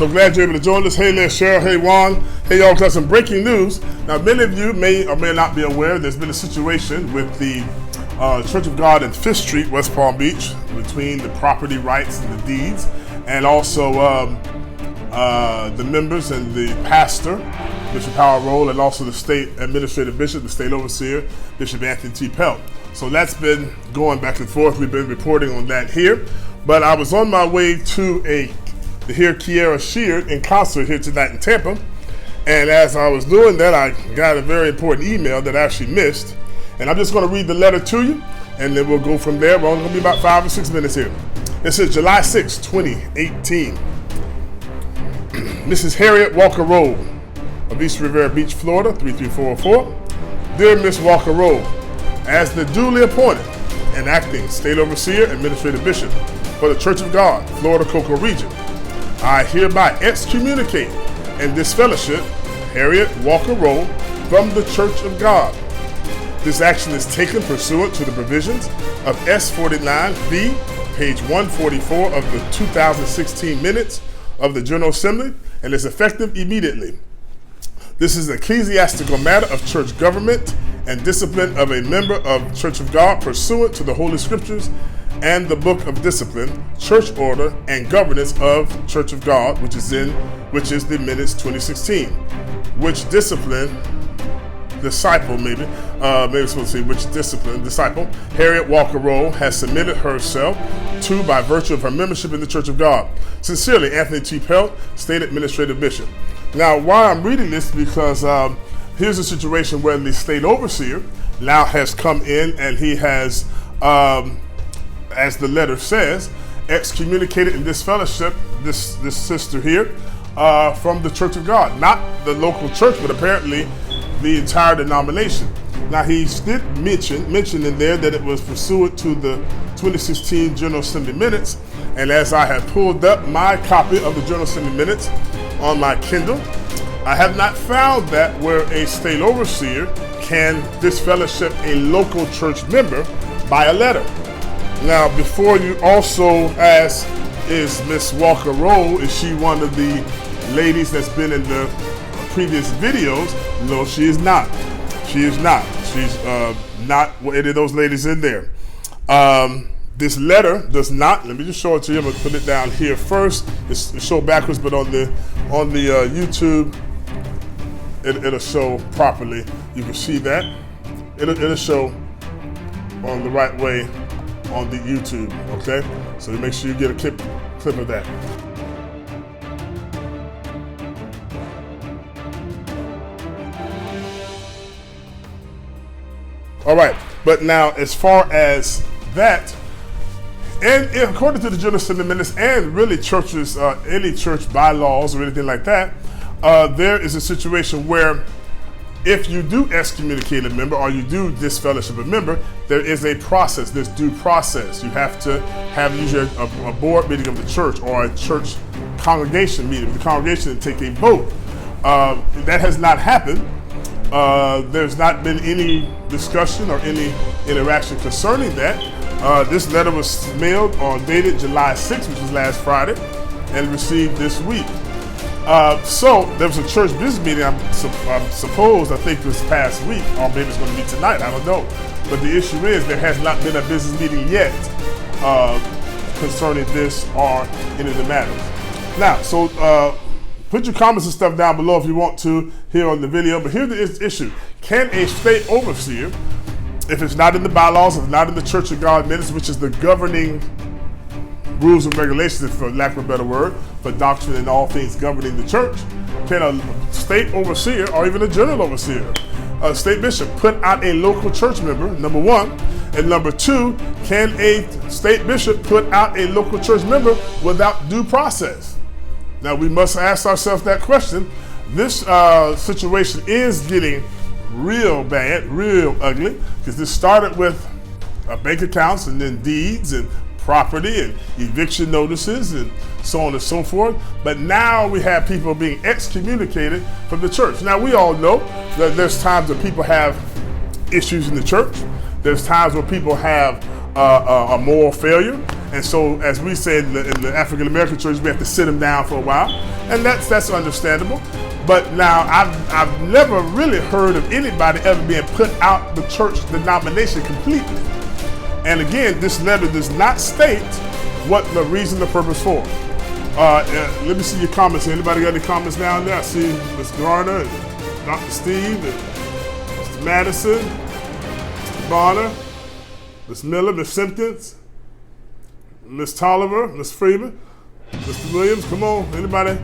So glad you're able to join us. Hey there, Cheryl. Hey, Juan. Hey, y'all, got some breaking news. Now, many of you may or may not be aware there's been a situation with the Church of God in 5th Street, West Palm Beach, between the property rights and the deeds, and also the members and the pastor, Bishop Howard Roll, and also the state administrative bishop, the state overseer, Bishop Anthony T. Pelt. So that's been going back and forth. We've been reporting on that here. But I was on my way to hear Kiara Sheard in concert here tonight in Tampa. And as I was doing that, I got a very important email that I actually missed. And I'm just going to read the letter to you, and then we'll go from there. We're only going to be about 5 or 6 minutes here. It says July 6, 2018. Mrs. Harriet Walker Rowe of East Rivera Beach, Florida, 33404. Dear Miss Walker Rowe, as the duly appointed and acting State Overseer, Administrative Bishop for the Church of God, Florida Cocoa Region, I hereby excommunicate and disfellowship Harriet Walker Rowe from the Church of God. This action is taken pursuant to the provisions of S49V, page 144 of the 2016 minutes of the General Assembly, and is effective immediately. This is an ecclesiastical matter of church government and discipline of a member of Church of God pursuant to the Holy Scriptures and the Book of Discipline, Church Order, and Governance of Church of God, which is the minutes 2016. Which discipline, disciple maybe it's supposed to say which discipline, disciple, Harriet Walker Rowe has submitted herself to by virtue of her membership in the Church of God. Sincerely, Anthony T. Pelt, State Administrative Bishop. Now, why I'm reading this, because here's a situation where the state overseer now has come in and he has, as the letter says, excommunicated and disfellowship this sister here from the Church of God. Not the local church, but apparently the entire denomination. Now, he did mention in there that it was pursuant to the 2016 General Assembly minutes, and as I have pulled up my copy of the General Assembly minutes on my Kindle, I have not found that where a state overseer can disfellowship a local church member by a letter. Now, before you also ask, is Miss Walker Rowe, is she one of the ladies that's been in the previous videos? No, she is not. She is not. She's not any of those ladies in there. This letter does not, let me just show it to you. I'm gonna put it down here first. It's show backwards, but on the YouTube, it'll show properly. You can see that. It'll show on the right way on the YouTube, okay? So make sure you get a clip of that. All right, but now as far as that, and according to the General Assembly minutes and really churches, any church bylaws or anything like that, there is a situation where if you do excommunicate a member or you do disfellowship a member, there is a process, there's due process. You have to have usually a board meeting of the church or a church congregation meeting with the congregation to take a vote. That has not happened. There's not been any discussion or any interaction concerning that. This letter was mailed or dated July 6th, which was last Friday, and received this week. So there was a church business meeting, I think this past week, or maybe it's going to be tonight, I don't know. But the issue is there has not been a business meeting yet concerning this or any of the matters. Now, so put your comments and stuff down below if you want to here on the video. But here's the issue. Can a state overseer, if it's not in the bylaws, if it's not in the Church of God minutes, which is the governing rules and regulations, for lack of a better word, for doctrine and all things governing the church, can a state overseer or even a general overseer, a state bishop, put out a local church member, number one, and number two, can a state bishop put out a local church member without due process? Now, we must ask ourselves that question. This situation is getting real bad, real ugly, because this started with bank accounts and then deeds and property and eviction notices and so on and so forth. But now we have people being excommunicated from the church. Now, we all know that there's times that people have issues in the church. There's times when people have a moral failure. And so, as we say in the African American church, we have to sit them down for a while, and that's understandable. But now, I've never really heard of anybody ever being put out the church denomination completely. And again, this letter does not state what the reason, the purpose for. Let me see your comments. Anybody got any comments down there? I see Ms. Garner, and Dr. Steve, and Mr. Madison, Mr. Bonner, Ms. Miller, Ms. Simpkins, Ms. Tolliver, Ms. Freeman, Mr. Williams. Come on, anybody?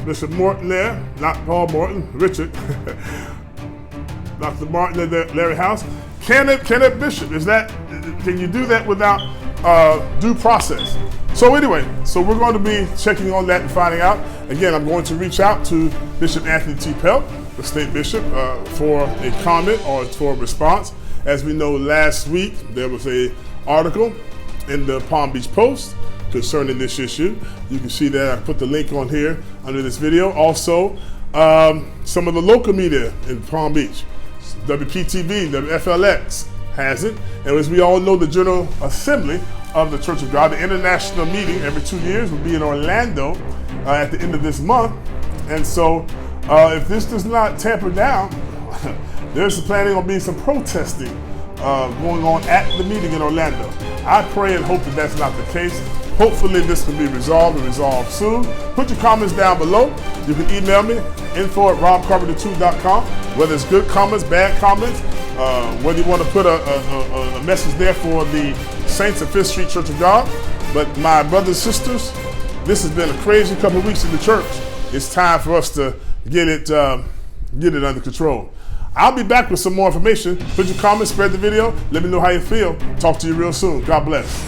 Bishop Morton there, not Paul Morton, Richard. Dr. Martin there, Larry House. Can it, Bishop? Can you do that without due process? So anyway, so we're going to be checking on that and finding out. Again, I'm going to reach out to Bishop Anthony T. Pelt, the state bishop, for a comment or for a response. As we know, last week there was an article in the Palm Beach Post concerning this issue. You can see that I put the link on here under this video. Also, some of the local media in Palm Beach, WPTV, WFLX has it. And as we all know, the General Assembly of the Church of God, the international meeting every 2 years, will be in Orlando at the end of this month. And so if this does not tamper down, there's planning on being some protesting going on at the meeting in Orlando. I pray and hope that that's not the case. Hopefully this can be resolved and resolved soon. Put your comments down below. You can email me, info@robcarpenter2.com, whether it's good comments, bad comments, whether you want to put a message there for the Saints of Fifth Street Church of God. But my brothers and sisters, this has been a crazy couple of weeks in the church. It's time for us to get it under control. I'll be back with some more information. Put your comments, spread the video. Let me know how you feel. Talk to you real soon. God bless.